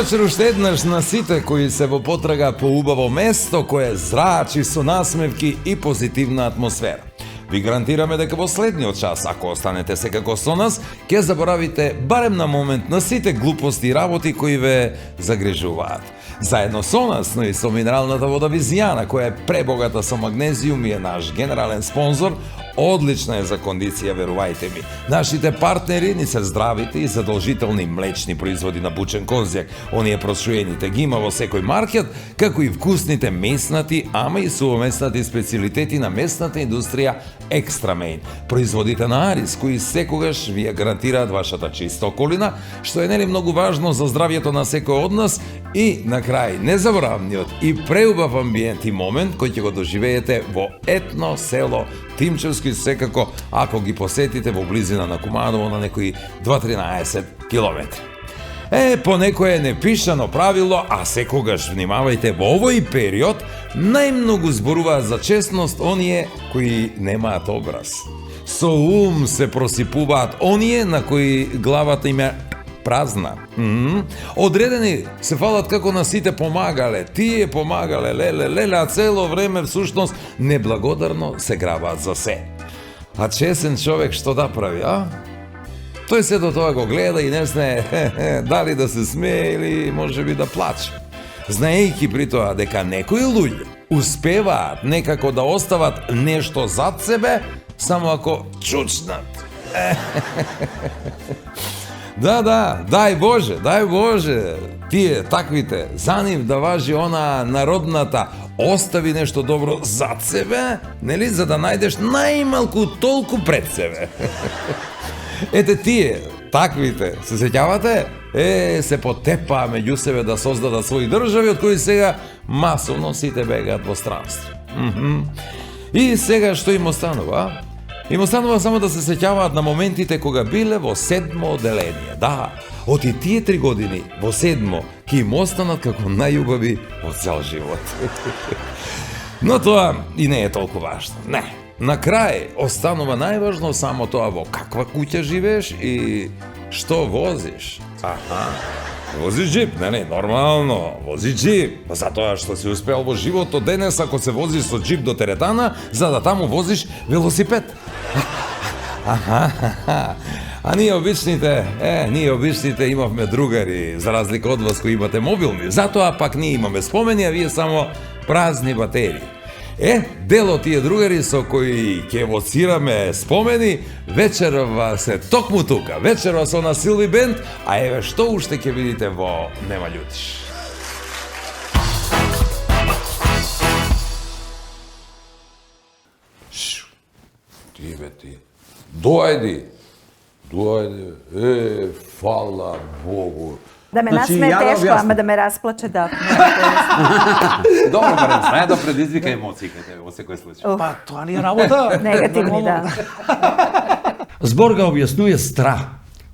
вечер уште еднаш на сите кои се во потрага по убаво место кое зрачи со насмевки и позитивна атмосфера. Ви гарантираме дека во следниот час, ако останете секако со нас, ќе заборавите барем на момент на сите глупости и работи кои ве загрижуваат. Заедно со нас, но и со минералната вода Визијана, која е пребогата со магнезиум и е наш генерален спонзор, одлична е за кондиција, верувајте ми. Нашите партнери ни се здравите и задолжителни млечни производи на бучен козјак. Оние прошуените ги има во секој маркет, како и вкусните меснати, ама и сувоместнати специјалитети на местната индустрија Екстрамейн. Производите на Арис, кои секогаш ви ја гарантираат вашата чиста околина, што е нели многу важно за здравјето на секој од нас и на крај незаборавниот и преубав амбиент и момент кој ќе го доживеете во етно село Тимчевски, секако ако ги посетите во близина на Куманово на некои 2-13 километри. По некое непишано правило, а секогаш внимавајте во овој период, најмногу зборуваат за честност оние кои немаат образ. Со ум се просипуваат оние на кои главата им е празна. Одредени се фалат како на сите помагале, тие помагале, леле, а цело време всушност неблагодарно се грабаат за се. А чесен човек што да прави, а? Тој се до тоа го гледа и не знае дали да се смее или може би да плаче. Знаејќи при тоа дека некои луѓе успеваат некако да остават нешто зад себе, само ако чучнат. Да, дај Боже, тие таквите, за нив да важи она народната, остави нешто добро зад себе, нели, за да најдеш најмалку толку пред себе. Ете тие, таквите, се сеќавате? Се потепаа меѓу себе да создадат своји држави, од кои сега масовно сите бегаат во странство. И сега што им останува? Им останува само да се сеќаваат на моментите кога биле во 7-мо оделение. Да, од и тие 3 години во 7-мо ќе им останат како најубави во цел живот. Но тоа и не е толку важно. Не. На крај останува најважно само тоа во каква куќа живееш и што возиш. Возиш джип, не, нормално, вози джип. Затоа што си успеал во животот денес ако се возиш со джип до теретана, за да таму возиш велосипед. А ние обичните имавме другари, за разлика од вас кои имате мобилни. Затоа пак ние имаме спомени, а вие само празни батерии. Дел од тие другари со кои ќе евоцираме спомени, вечерва се токму тука, вечерва со на Силви Бенд, а еве што уште ќе видите во Нема љутиш. Ти, доајди, фала Богу. Да ме насме тешко, ама да ме расплаче, да. Добро, барем, знае да предизвика емоции во секој случај. Па, тоа не е работа. Негативни, да. Збор га објаснува страх,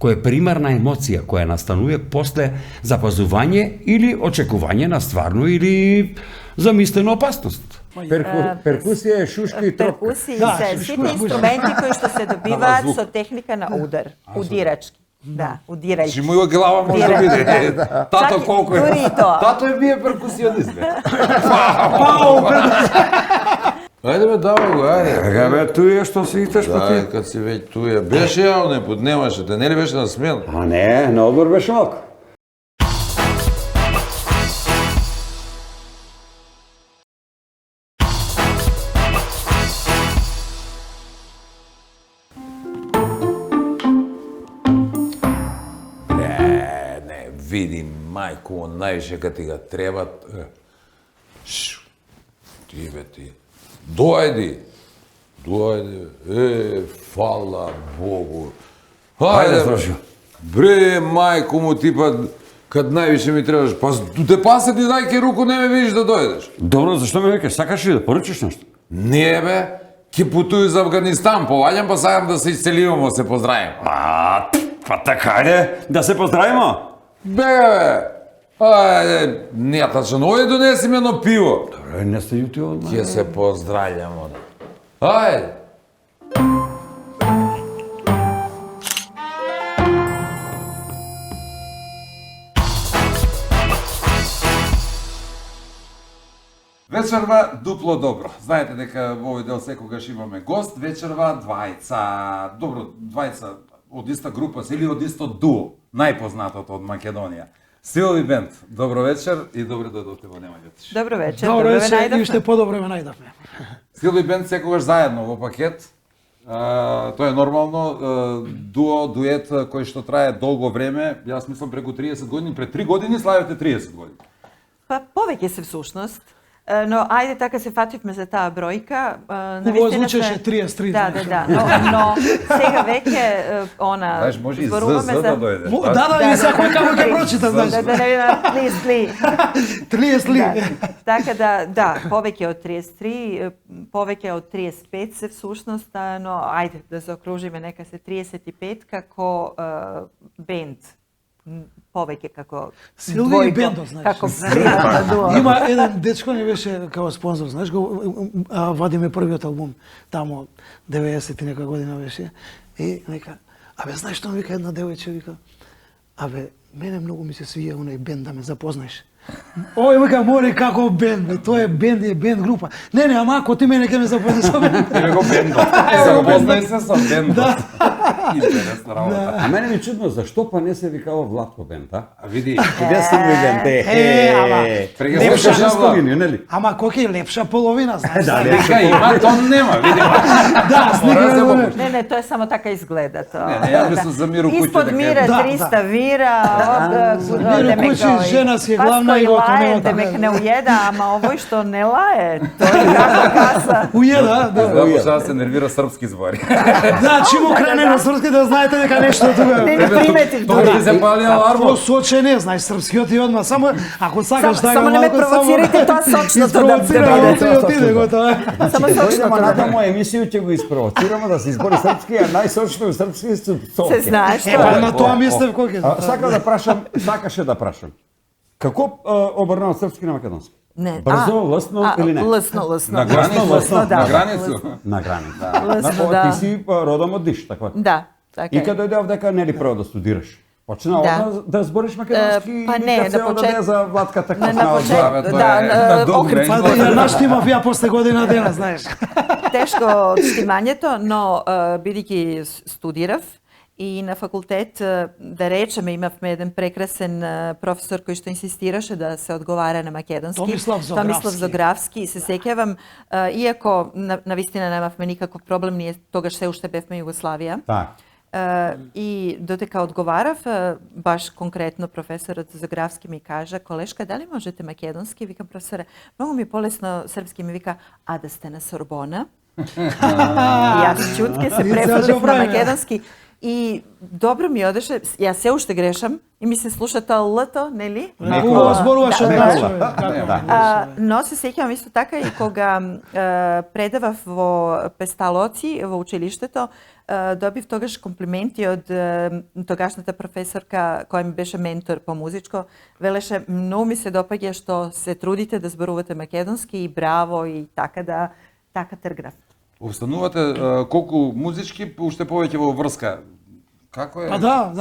кој е примарна емоција која настанува после запазување или очекување на стварно или замислена опасност. Перкусија е шушка и тропка. Перкусии се сите инструменти кои што се добиваат со техника на удар, удирачки. Да, удирајќи. Чи моја глава може да биде. Тато колку е. Дури и тоа. Тато е бие перкусионист, бе. Ајде бе, давај го, ајде. Ега бе, туја што си иташ па ти. Да, кад си веќе туја. Беше ја оне пут, немаше, те нели беше на смел? А не, на одбор беше малку. Види, мајко, најше кад ти га треба. Ти бе, ти. Доајди, фала Богу. Ајде, Срошо. Бре, мајко му, ти па, кад највише ми требаш, па те пасет и дајке руку, не ме видиш да дојдеш. Добро, зашто ме викаш? Сакаш ли да поручиш нешто? Не бе, ке путуju за Афганистан, поваѓам па сакам да се исцеливамо, се поздравим. Па така е, да се поздравимо. Бе, ајде, не тачно, ојде донеси ме едно пиво. Добре, не сте јути од Ќе се поздравljamo. Ајде. Вечерва дупло добро. Знаете дека во овој дел секогаш имаме гост, вечерва двајца. Добро, двајца од иста група или од исто дуо, најпознатото од Македонија. Силови бенд, добро вечер и добре дојдовте во Нема Ѓотиш. Добро вечер, Добро добро ве вечер и најдовме. уште подобро ме најдовме. Силови бенд секогаш заедно во пакет. Тоа е нормално, дуо, дует кој што трае долго време, јас мислам преку 30 години, пред 3 години славите 30 години. Па повеќе се всушност. Но ајде така се фативме за таа бројка. Убаво звучеше 33. Да. Но сега веќе она Знаеш, може и зборуваме ЗЗ да дојде. Да, и секој како ќе прочита, знаеш. Да не на плиз. 30 ли? Така да, повеќе од 33, повеќе од 35 се всушност, но ајде да заокружиме, нека се 35 како бенд. Повеќе како Силви и бендот, знаеш. Како приватно дуо. Има еден дечко не беше како спонзор, знаеш, го вадиме првиот албум, тамо 90 и нека година беше. И нека, знаеш што ми вика една девојче, вика, мене многу ми се свија оној бенд да ме запознаеш. Ој, вика, море како бенд, бе, тоа е бенд група. Не, ама ако ти мене ќе ме запознаеш со бенд. Еве го бендот. Запознај се со бендот. Интересна работа. А мене ми чудно, зашто па не се викава Владко бенд, а? А види, Каде си бенд, Лепша столини, нели? Ама кој е лепша половина, знаеш. Вика има, тон нема, види. Да, снега. Не, тоа само така изгледа тоа. Не, ја мислам за Миру Куќи. Испод Мира Да, 300 вира, Миру Куќи, жена си е главна и готово, лае, нема демек така. не уједа, ама овој што не лае, тој е како каса. Уједа, да. Да, почна да се нервира српски збори. Да, чиму кране на српски да знаете дека нешто тука. Не приметив Тоа дури. ти се пали алармот. Во сочене, знаеш, српскиот и одма, само ако сакаш така Само не ме провоцирајте тоа сочното да биде. и отиде готово. Само Дојдемо сочното на да таму емисију, ќе го испровоцираме да се избори српски, а најсочно српски се се цоке. знаеш Па тоа. на тоа мислев кој ќе. Сакаше да прашам. Како обрна од српски на македонски? Не. Брзо, лесно или не? Лесно. На границу, да. на границу. На граница. Лесно, да. Ти си родом од Диш, така? Да, така И е. кога дојде овдека, нели прво да студираш? Почна Да. одма да збориш македонски Па или не, кога се на одаде почет- за Владката На косна од почет- Тоа е да, на добро окрит. Па да ја наштимав ја после година дена, знаеш. Тешко од штимањето, но бидејќи студирав и на факултет, да речеме, имавме еден прекрасен професор кој што инсистираше да се одговара на македонски. Томислав Зографски. Се сеќавам, иако на вистина немавме никаков проблем, ние тогаш се уште бевме Југославија. Так. И додека одговарав, баш конкретно професорот Зографски ми кажа: "Колешка, дали можете македонски?" Викам: "Професоре, многу ми полесно српски." Ми вика: "А да сте на Сорбона?" И јас чутке се префрлив на македонски. И добро ми одеше, јас се уште грешам и ми се слуша тоа лто, нели? Убаво зборуваш од нас. Но се сеќавам исто така и кога предавав во Песталоци, во училиштето, добив тогаш комплименти од тогашната професорка која ми беше ментор по музичко. Велеше: "Многу ми се допаѓа што се трудите да зборувате македонски и браво и така тргнав." Обстанувате колку музички, уште повеќе во врска. Како е? Па да.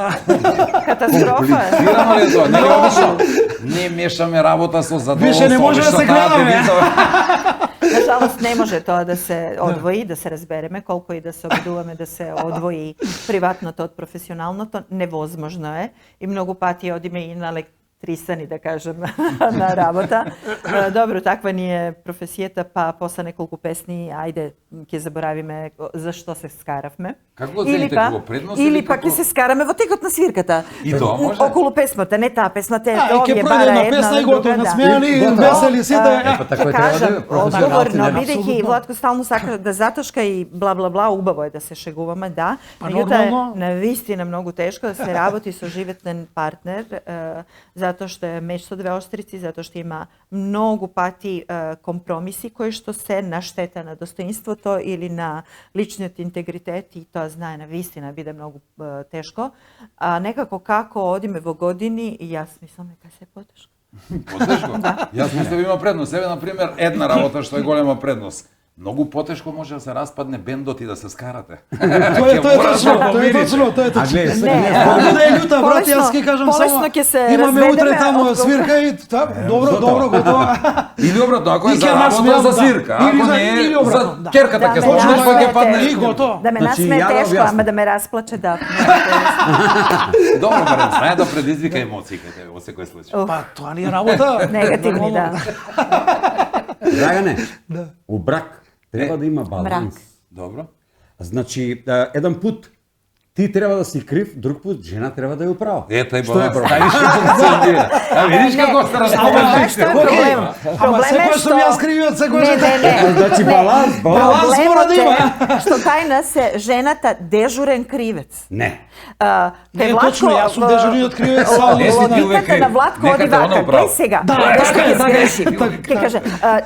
Катастрофа е. Комплицирано ли е тоа? Нели обично не мешаме работа со задоволство. Више не може да обично се таа гледаме. девица- Нажалост не може тоа да се одвои, да се разбереме, колку и да се обидуваме да се одвои приватното од професионалното, невозможно е. И многу пати одиме и на трисани, да кажем, на работа. Добро, таква ни е професијата, па после неколку песни, ајде, ќе заборавиме зашто се скаравме. Како оцените во предност или или па како- ќе се скараме во текот на свирката. И тоа може? Околу песмата, не таа песмата, И тоа ми ќе е пројде бара една една, песна и друга, готово, да. насмејани, весели сите. Па така Ќе и треба да кажам, е професионалци, одговорно, нели? бидејќи Апсолутно. Владко стално сака да затошка и бла бла бла, убаво е да се шегуваме, да. Па Меѓутоа нормално. е навистина многу тешко да се работи со животен партнер, затоа што е меч со две острици, затоа што има многу пати компромиси кои што се на штета на достоинството или на личниот интегритет, и тоа знае навистина биде многу тешко. А некако како одиме во години, и јас мислам дека се потешко. Потешко. Јас мислам има предност. Еве на пример една работа што е голема предност. многу потешко може да се распадне бендот и да се скарате. Тоа е точно, тоа е точно, тоа е точно. Може да е љута, брат, јас ќе кажам само. Имаме утре таму свирка и добро, готово. Или обратно, ако е И за ќе работа, насмеам, за да. свирка, Или ако за- не или е обратно, за да. керката ќе Да, слушнеш, ме па ќе насмеете. падне И готово. Да ме Значи, насме ја да тешко, објаснам. ама да ме расплаче, да. Добро, барем, знае да предизвика емоции во секој случај. Па тоа не е работа. Негативни, да. Драгане, у брак треба да има баланс. Брак. Добро. Значи, еден пут ти треба да си крив, друг пут жена треба да е управа. Тај Што е баланс. проблем? Тај виши функционира. А видиш Не, како се знаеш разговараш. што е проблем? Ама Проблем е секој што... сум јас кривиот, секој Не. Значи, баланс. Баланс мора да има. Што кај нас е жената дежурен кривец. Не. Не е точно, јас сум дежурниот кривец, Не си ти увек Логиката крив. на Владко Нека оди те она вака, управа. глеј сега, Да, што така ќе е, така е. сгреши. Ќе каже,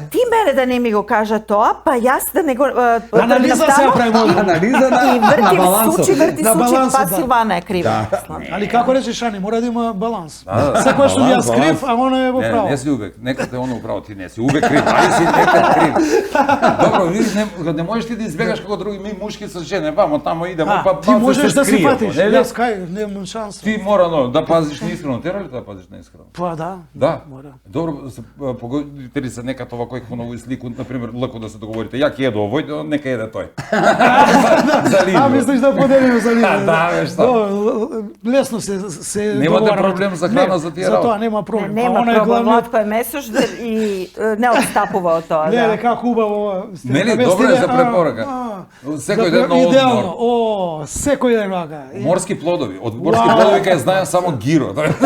ти мене да не ми го кажа тоа, па јас да не го... Анализа се правим овде. Анализа И на врти балансот. врти На случи, балансот, па да. Силвана е крива. Али како речеш, Ани, мора да има баланс. Да, Секој сум баланс, јас крив, а она е во право. Не си увек, нека те оно управо, ти не си увек крив, али си некад крив. Добро, види, не можеш ти да избегаш како други ми мушки со жене, вамо тамо идемо, па Ти можеш да се скриемо, фатиш, нели? јас кај, немам шанса. Ти мора да пазиш неискрано, тера ли да пазиш неискрано? Па да. Да. Мора. Добро, погодите ли се нека тоа кој хубаво и слику, например, лако да се договорите, ја ќе еду овој, нека еде тој. За А линию. мислиш да поделиме за линија? Да, бе, што? Лесно се Немате договараме. проблем за храна Не, за тие За тоа работи? нема проблем. Па Нема она е проблем, главниот. Владко е месождер и не отстапува од тоа. Леле, Да. како убаво ова. сте Нели, наместиле, добро е за а, препорака. а, Секој за ден на идеално. одмор. О, секој ден вака. Морски плодови. Од морски Вау. плодови кај знаем само гиро. Грчко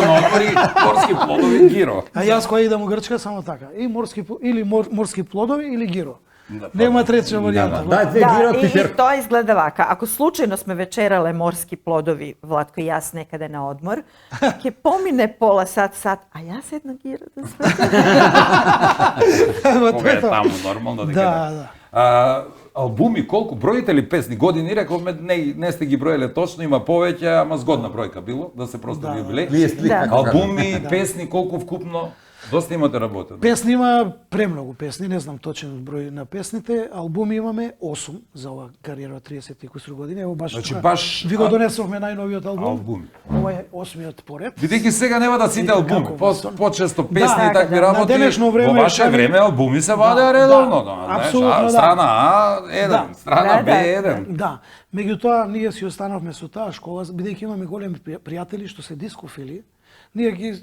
на одмори, морски плодови гиро. А јас која идам у Грчка само така. И или морски плодови или гиро. Да, Нема трета варијанта. Дај две Да, гиро и пипер. тоа изгледа вака. Ако случајно сме вечерале морски плодови, Владко и јас некаде на одмор, ќе помине пола сат, а јас една гира да свртам. Кога е таму нормално дека. Да. Албуми колку броите ли песни години рековме не сте ги броеле точно, има повеќе, ама згодна бројка било да се прослави юбилеј. Вие сте Да. Албуми, песни колку вкупно доста имате работено. Песни има премногу песни, не знам точен број на песните. Албуми имаме 8 за ова кариера од 30 и кусур години. Ево баш, Значи, тука баш- ви го донесовме најновиот албум. Албуми. Ова е 8-миот поред. Бидејќи сега нема да сите албуми, Како почесто песни Да, и такви на работи. денешно време Во ваше прави- време албуми се Да, вадеа редовно, да, знаеш, апсолутно, да. страна А еден, Да. страна Да, Б да. еден. Да, меѓутоа ние си останавме со таа школа, бидејќи имаме големи пријатели што се дискофили. Ние ги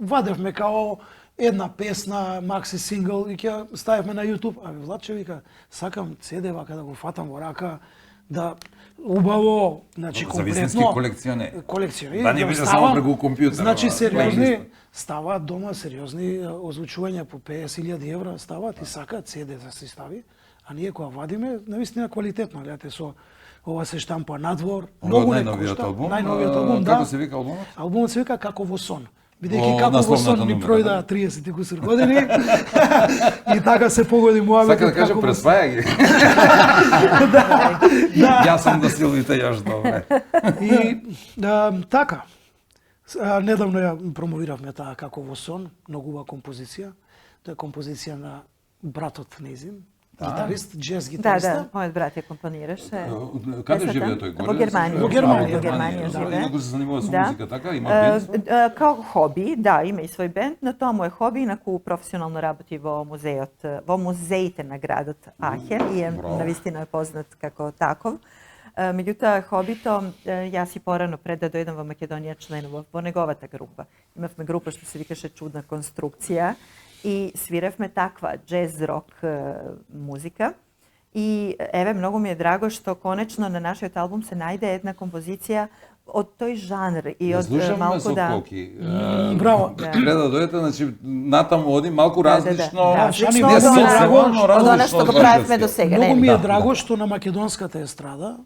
вадевме као една песна, макси сингл и ќе ставивме на YouTube. А Владче вика, сакам CD вака да го фатам во рака, да убаво, значи За вистински комплетно колекционер. колекционер. Да не биде само ставам, преку компјутер, Значи ова, сериозни плейлиста. ставаат дома сериозни озвучувања по 50.000 евра ставаат и сакаат CD да се стави, а ние кога вадиме навистина квалитетно, гледате со ова се штампа надвор, многу не најновиот кошта. албум? Најновиот албум, да. Како се вика албумот? Албумот се вика Како во сон. Бидејќи Во Како во насловната сон ми номера, пројда да. 30 и кусур години и така се погоди муабетот. Сака да кажа Како во сон. преспаја ги. Јас сум да силите јаш добре. И така, недавно ја промовиравме таа Како во сон, многу убава композиција. Тоа е композиција на братот нејзин, гитарист, джез Да, гитариста. да, мојот брат ја компонираше. Каде Песната? живее тој? Во Германија. Во Германија, Во Германија да. живее. Инаку се занимава со Да. музика, така? Има бенд? Као хоби, да, има и свој бенд, но тоа му е хоби, инаку професионално работи во музеите на градот Ахен и навистина е познат како таков. Меѓутоа, хобито, јас и порано пред да дојдам во Македонија членував во неговата група. Имавме група што се викаше Чудна конструкција и свиревме таква джез-рок музика. И еве, многу ми е драго што конечно на нашиот албум се најде една композиција од тој жанр и од малку со да... Коки. Браво. Треба да дојдете, значи натаму оди малку различно. Различно Не од само она- само од она што го правевме варшавскиот. до сега. Многу Не, ми е Да, драго што на македонската естрада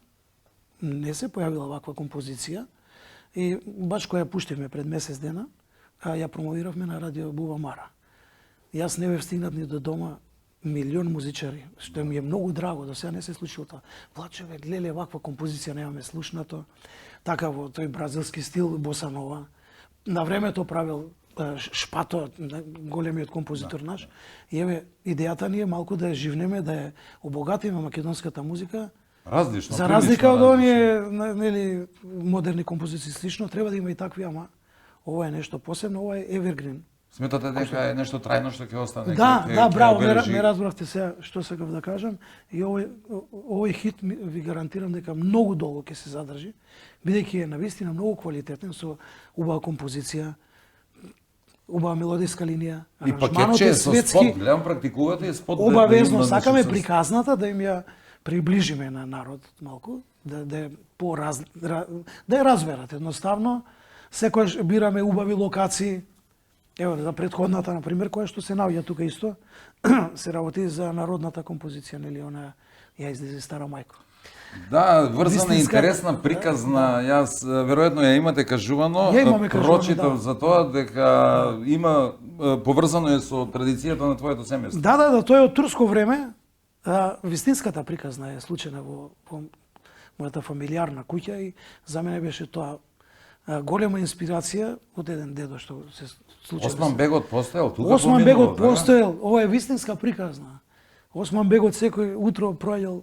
не се појавила ваква композиција и баш која ја пуштивме пред месец дена, ја промовиравме на радио Бува Мара. Јас не бев стигнат ни до дома, милион музичари, што ми е многу драго, до сега не се случило тоа. Влаче, бе, глеле, ваква композиција немаме слушнато, така во тој бразилски стил, боса нова. На времето правил Шпато, големиот композитор наш. И еве, идејата ни е малку да ја живнеме, да ја обогатиме македонската музика. Различно. За прилично разлика од различно. оние нели модерни композиции слично, треба да има и такви, ама ова е нешто посебно, ова е evergreen. Сметате дека е нешто трајно што ќе остане? Да, ќе- да, ќе браво, обележи- не разбрахте сега што сакав да кажам. И овој хит ви гарантирам дека многу долго ќе се задржи, бидејќи е навистина многу квалитетен со убава композиција, убава мелодиска линија, И аранжманот пакетче е е со светски. спот, гледам практикувате и спот. Обавезно да сакаме со- приказната да им ја приближиме на народот малку, да е да ја разберат едноставно. Секојаш бираме убави локации. Ево, за претходната, например, која што се наоѓа тука исто, се работи за народната композиција, нели, она ја излезе Стара мајко. Да, врзана, Вистинска- интересна, приказна. Јас веројатно ја имате кажувано. Ја имаме кажувано, Прочитав да. за тоа дека има поврзано е со традицијата на твоето семејство. Да, тој е од турско време. Вистинската приказна е случена во мојата фамилиарна куќа и за мене беше тоа голема инспирација од еден дедо што се случи. Осман бегот постоел тука. Осман поминувал, бегот да? постоел, ова е вистинска приказна. Осман бегот секој утро проаѓал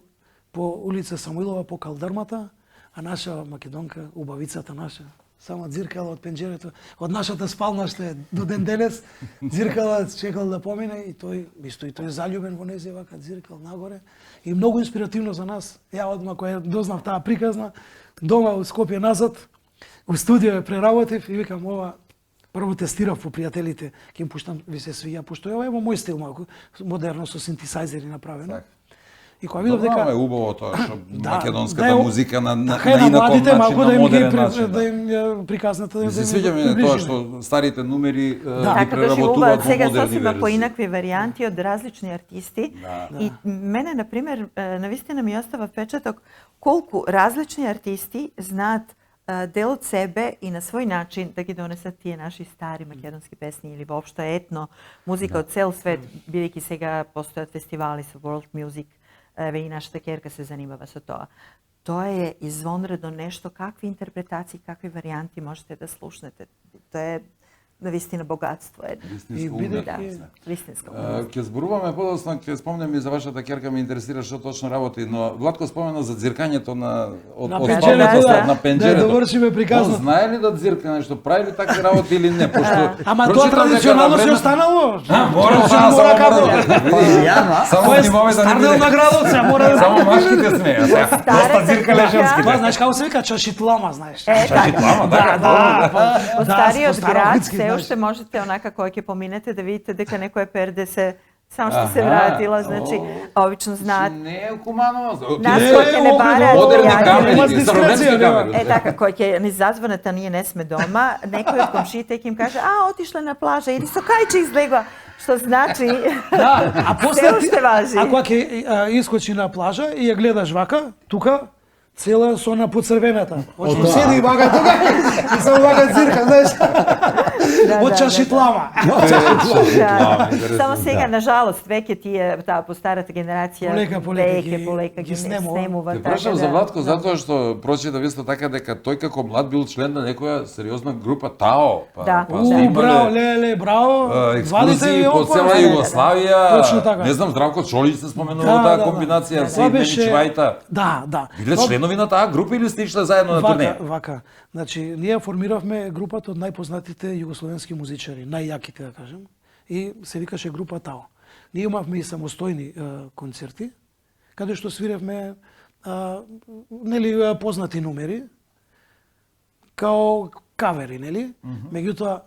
по улица Самуилова по калдармата, а наша македонка, убавицата наша, само дзиркала од пенџерето, од нашата спална што е до ден денес, дзиркала, чекал да помине и тој тој заљубен во незе вака дзиркал нагоре и многу инспиративно за нас. Ја одма кога дознав таа приказна, дома во Скопје назад, у студио ја преработив и викам ова прво тестирав по пријателите, ќе им пуштам, ви се свија, пошто ова е во мој стил малку, модерно со синтесајзери направено. Така. И кога видов Добро, дека е убаво тоа што да, македонската да е- музика на така е на инаков младите начин, малку на да им ги модерен начин. да им ја приказната Ми да се им свиѓа ми тоа приближиме. што старите numери ги Така преработуваат доживуваат во сега модерни сосема верзии. поинакви варијанти од различни артисти. Да. И мене, например, навистина ми остава впечаток колку различни артисти знаат дел од себе и на свој начин да ги донесат тие наши стари македонски песни или воопшто етно музика од цел свет, бидејќи сега постојат фестивали со World Music, еве и нашата керка се занимава со тоа. Тоа е извонредно нешто, какви интерпретации, какви варијанти можете да слушнете. Тоа е навистина богатство. Вистинско И бидејќи- уметност, Да, да. вистинско. Ќе зборуваме подоцна, ќе спомнем и за вашата керка, ме интересира што точно работи, но Владко спомена за дзиркањето на од На од пенџерето, спалната, да. на пенџерето. Да довршиме приказната. Он знае ли да дзирка нешто, прави ли такви работи или не? Пошто Ама тоа прочитав дека традиционално на се време- останало. Мора Традиционално само мора како. Само Тоа е внимавај да не стардел биде. на градот се мора да. Само машките смеја. сега. Старата куќа- Тоа знаеш како се вика чашитлама, знаеш. Чашитлама, Да, да. Во стариот град старогрцки, се знаеш. уште можете онака кога ќе поминете да видите дека некоја перде се само што се вратила, значи обично знаат. Не е Куманово. Нас Не, кои ќе не обидно, бараат Модерни јаки. камери, Нема дискреција, староремски нема. камери. Така, кој ќе ни зазвонат, а ние не сме дома, некој од комшиите ќе им каже, отишле на плажа или со кајче излегла, што значи Да, а после се уште важи. А кога ќе искочи на плажа и ја гледаш вака, тука цела со на поцрвената. Очи седи и вака тука и само вака цирка, знаеш. Од чашитлама. Да. интересно, Само сега, да. нажалост, веќе тие, таа по старата генерација, Полека ги ги снемува. снемува. Те така прашам за да. Владко затоа што прочитав исто така дека тој како млад бил член на некоја сериозна група Тао. Да. сте Браво, имале леле, браво. екскурзии по опора. цела Југославија. Точно така. Не знам, Здравко Чолич се споменува Да, таа да, да. комбинација, Тоа Сейдмени беше- Чвајта. Да. Биле Тоа- членови на таа група или сте ишле заедно на турнеја? Вака. Значи, ние формиравме групата од најпознатите југословенски музичари, најјаките да кажем, и се викаше група Тао. Ние имавме и самостојни концерти, каде што свиревме нели познати номери, као кавери, нели? Меѓутоа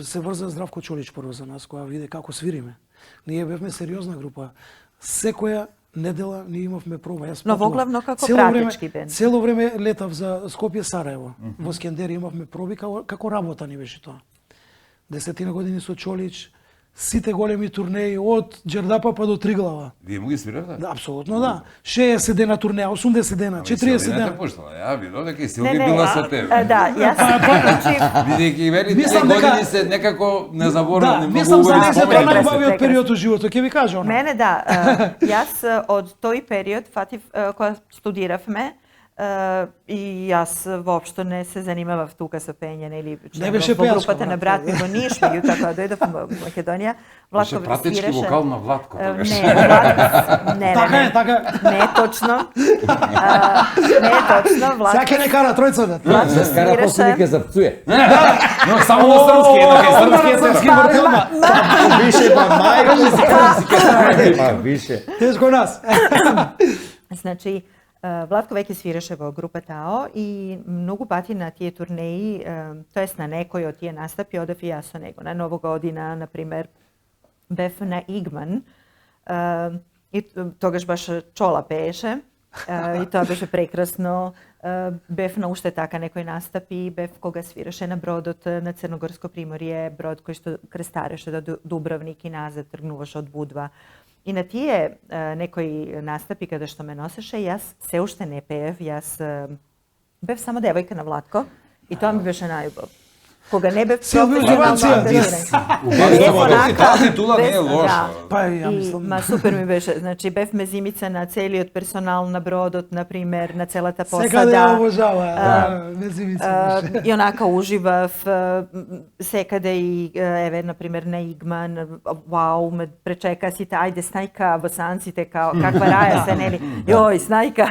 се врза Здравко Чолич прво за нас, кога виде како свириме. Ние бевме сериозна група. Секоја недела ние имавме проба. Јас Но патував. воглавно како Цело време- пратечки бенд. Цело време летав за Скопје Сараево. Во Скендери имавме проби како работа ни беше тоа. 10 години со Чолич, сите големи турнеи од Џердапа па до Триглава. Вие му ги свиравте? Да, апсолутно да. 60 дена турнеја, 80 дена, 40 дена. дена. Пуштала, ја видов дека и Силви била со тебе. Да, јас значи, Бидејќи вели тие Мислам дека- години се некако незаборавни, Да, многу мислам за убави нас е тоа спомени. прекрасно, најубавиот прекрасно. период од животот, ќе ви кажам. Мене да, јас од тој период фатив кога студиравме, I аз въобще не се занимавав тука со пеење или Не беше во пејачка, групата на брат. брат ми во Ниш, меѓутоа кога дојдов во Македонија, Беше Владко пратечки свиреше. вокал на Владко тогаш. Не, Така е, така. не е точно. Не е точно, Владко. Саке не кара тројца да. Владко Кара после свиреше. веќе запцуе. Но само на српски, Српски, српски мартелма. Више па мај, више. Тешко нас. Значи, Владко веќе свиреше во група Тао и многу пати на тие турнеи, тоест на некои од тие настапи, одев и јас со него. На Нова година, например, бев на Игман и тогаш баш Чола пееше и тоа беше прекрасно. Бев на уште така некои настапи, бев кога свираше на бродот на Црногорско приморје, брод кој што крстареше до Дубровник и назад, тргнуваше од Будва. И на тие некои настапи каде што ме носеше, јас се уште не пеев, јас бев само девојка на Владко и тоа ми беше најубав. Кога не бев професионално ангажиран. Тази тула не е лоша. Па ја И, мислам. ма супер ми беше, значи бев мезимица на целиот персонал на бродот, например, на целата Секаде ја посада. обожава. Мезимица. И онака уживав секаде и еве например на Игман, вау, ме пречека сите, ајде снајка босанците као каква раја се нели. Јој, снајка.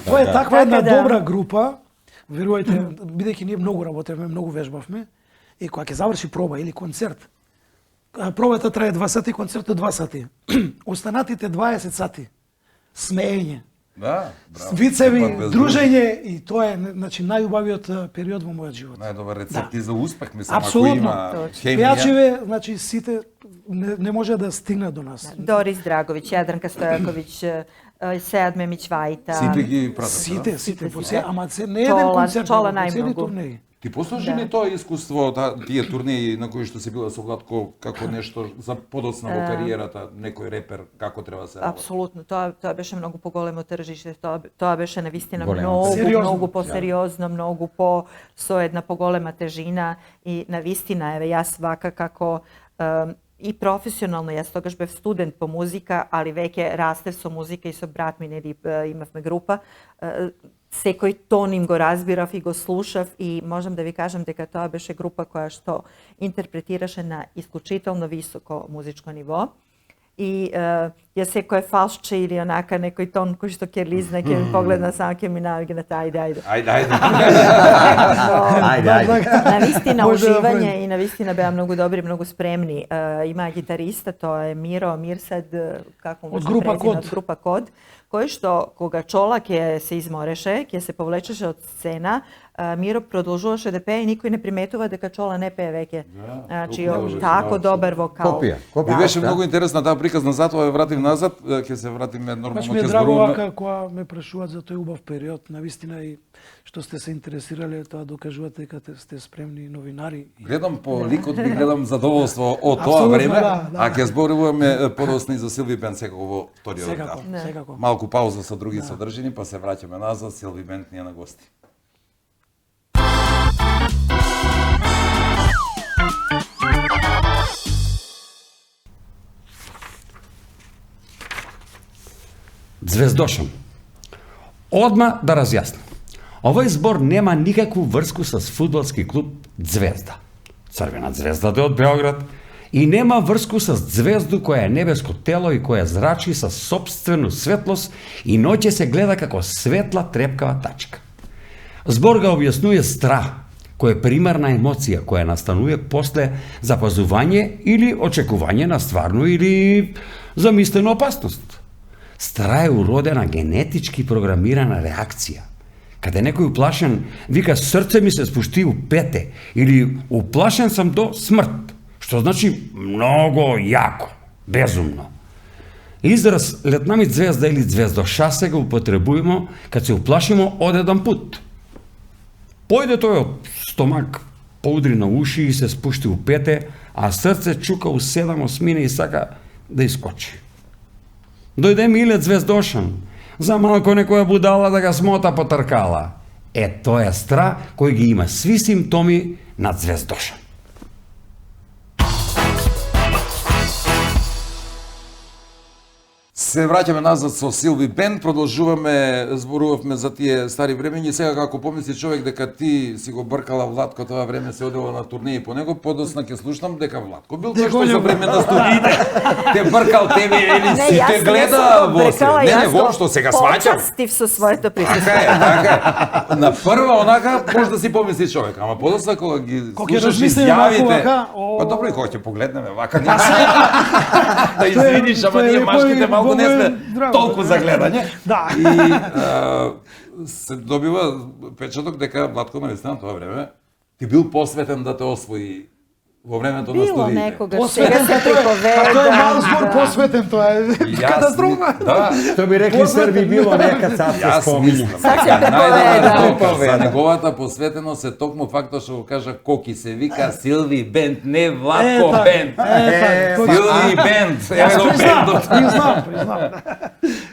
Тоа е таква една Така да. добра група. Верувајте, бидејќи ние многу работевме, многу вежбавме, и кога ќе заврши проба или концерт, пробата трае 2 сати, концертот 2 сати. Останатите 20 сати смеење, Да, браво. вицеви, Пат без дружење, и тоа е значи најубавиот период во мојот живот. Најдобар рецепт и за успех, мислам, ако Апсолутно. има хемија. Пејачеве, значи сите не може да стигнат до нас. Дорис Драговиќ, Јадранка Стојаковиќ, Сеад Мемиќ Вајта. Сите ги пратат. Сите, по сите. ама се не еден Чола- концерт, Чола него, цели најмногу. турнеи. Ти послужи ли тоа искуство, тие турнеи на кои што си била со Владко, како нешто за подоцна во кариерата, некој репер, како треба се работи? Апсолутно, тоа беше многу поголемо тржиште, тоа беше навистина Големо. Сериозно. многу посериозно, многу по со една поголема тежина и навистина еве јас вака како и професионално, јас тогаш бев студент по музика, али веќе растев со музика и со брат ми, нели имавме група. Секој тон им го разбирав и го слушав и можам да ви кажам дека тоа беше група која што интерпретираше на исклучително високо музичко ниво. И ја секој фалшче или онака некој тон кој што ќе лизне, ќе ми погледна само ќе ми навиgne ајде. Ајде. Ајде. Навистина Може да уживање направи. и навистина беа многу добри, многу спремни. Има гитариста, тоа е Миро Мирсад, како му Од беше група презиме, Код. од група Код, кој што кога Чола ќе се измореше, ќе се повлечеше од сцена, Миро продолжуваше да пее и никој не приметува дека Чола не пее веќе. Значи, толку тако добар вокал. Копија. Ми беше многу интересна таа приказна, затоа ја вратим назад, ќе се вратиме нормално, Баш ми е ќе драго зборуваме. вака кога ме прашуваат за тој убав период, навистина и што сте се интересирале, тоа докажувате дека сте спремни новинари. Гледам по ликот, ви гледам задоволство од тоа Апсолутно, време, да. а ќе зборуваме подоцна и за Силви Бенд секако во вториот Секако, дел. секако. Малку пауза со други содржини, па се враќаме назад, Силви Бенд ни е на гости. Звездошан. Одма да разјаснам. Овој збор нема никакvu врску со фудбалски клуб Звезда. Црвена звезда од Београд и нема врску со звезду која е небеско тело и која зрачи со сопствена светлост и ноќе се гледа како светла трепкава тачка. Збор га објаснува страх, кој е примарна емоција која настанува после запазување или очекување на стварно или замислена опасност. Страх е уродена генетички програмирана реакција. Каде некој уплашен вика срце ми се спушти у пете или уплашен сам до смрт, што значи многу јако, безумно. Израз летнамит звезда или звездошасе го употребуваме кад се уплашимо од еден пут. Појде тој од стомак, поудри на уши и се спушти у пете, а срце чука у 7/8 и сака да искочи. Дојде Милет Звездошан, за малко некоја будала да ga смота по тркала. Тоа е страх кој ги има сви симптоми на Звездошан. Се враќаме назад со Силви Бенд, продолжуваме, зборувавме за тие стари времења. Сега како помисли човек дека ти си го бркала Владко тоа време, се одела на турнеи по него, подосна ќе слушнам дека Владко бил тој што за време на студиите те бркал тебе или си те гледа во се. Не, воопшто сега сваќам. Почастив со своето присуство. Така е. На прва онака може да си помисли човек, ама подосна кога ги слушаш изјавите. Па добро и кога ќе погледнеме вака. Да извиниш, ама ние машките малку не сме толку за гледање. Да. И се добива печаток дека Владко наистина тоа време ти бил посветен да те освои во времето на Било студиите. некогаш, сега се приповеда. Тоа е мал збор посветен, тоа е Јас катастрофа. Да. Што би рекли Срби, било нека цар се Јас спомиња. мислам Sad se дека најдобар приповеда. доказ за неговата посветеност е токму фактот што го кажа Коки се вика Силви Бенд, не Владко Бенд. Силви Бенд, еве го бендот. Признам.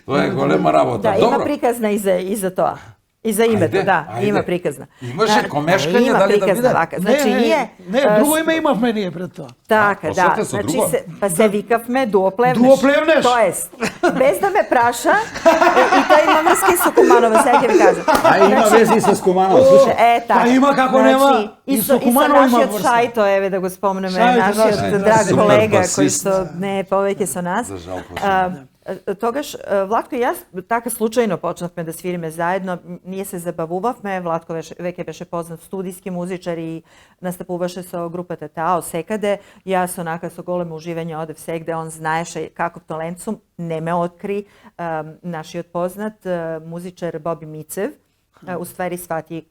Тоа е голема работа. Да, има Добро. приказна и за тоа. И за името, Ајде, да, ајде. има приказна. Имаше комешкање, има дали да приказна биде? вака. Значи ние Не, друго име имавме ние пред тоа. така, да. посветен со Значи друго? па се викавме дуоплевнеш. Дуоплевнеш. Тоест, без да ме праша, и тој има врски со Куманова, сега ќе ви кажам. А има вези и со Куманов, слушай. Така. Па има, како нема. И И со со Куманова има нашиот врска. Шајто, еве да го спомнеме, Шајто, нашиот да, драг супер колега кој басист. што не е повеќе со нас. За жал, Тогаш Владко и јас така случајно почнавме да свириме заедно. Ние се забавувавме, Владко веќе беше познат студиски музичар и настапуваше со групата Тао секаде. Јас онака со големо уживање одев сегде, он знаеше каков талент сум, не ме откри. Нашиот познат музичар Боби Мицев уствари свати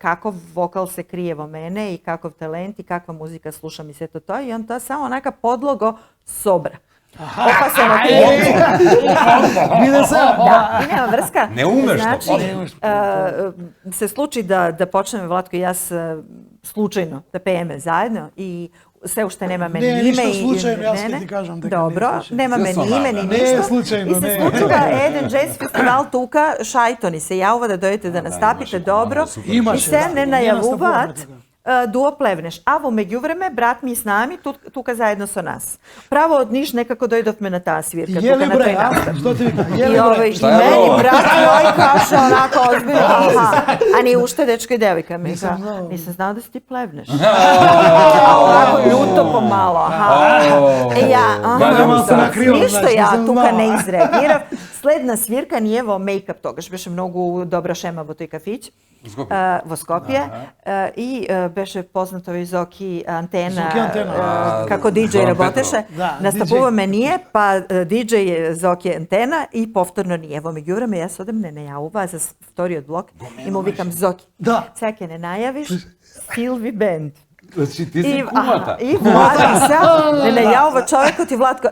каков вокал се крие во мене и каков талент и каква музика слушам и сето тоа, и он тоа само онака подлого собра. Опасено Биде се. да, и нема врска. Неумешно, Значи, се случи да почнеме Владко и јас случајно да пееме заедно и се уште немаме Не е ни име ништо и случајно, јас не, ќе ти кажам дека Добро, не е случајно. немаме Се ни име ни сонада. Не е ништо. случајно, И не се е. случува еден джез фестивал тука, Шајто ни се јавува да дојдете да настапите имаше добро. Куманов, супер. И Имаше, се да. не Ние настапуваме најавуваат тука. дуо плевнеш. А во меѓувреме брат ми с нами тука заедно со нас. Право од Ниш некако дојдовме на таа свирка тука Јеле на бре, тој а? настап. Што ти вика? И Јеле овој бре. и Šta je мени ovo? брат мој каже онако озбилно, аха. А ни уште дечко и девојка ми Нисам ка, знал. нисам знал да си ти плевнеш. А онако љуто помало, аха. И ја, Гаѓама се аха, накрио, ништо значи, ја нисам тука знала. не изреагирав. Следна свирка ние во мејкап, тогаш беше многу добра шема во тој кафиќ. Во Скопје и беше познато и Зоки Антена, Зоки Антена. како диџеј Зоан работеше. Да, Настапуваме ние, па диџеј Зоки Антена и повторно ние. Во меѓувреме јас одем не најавува за вториот блок и му викам Зоки. Да. Сега ќе не најавиш Силви Бенд. Значи ти си И, кумата. и Владко сега не најавува човекот и Владко,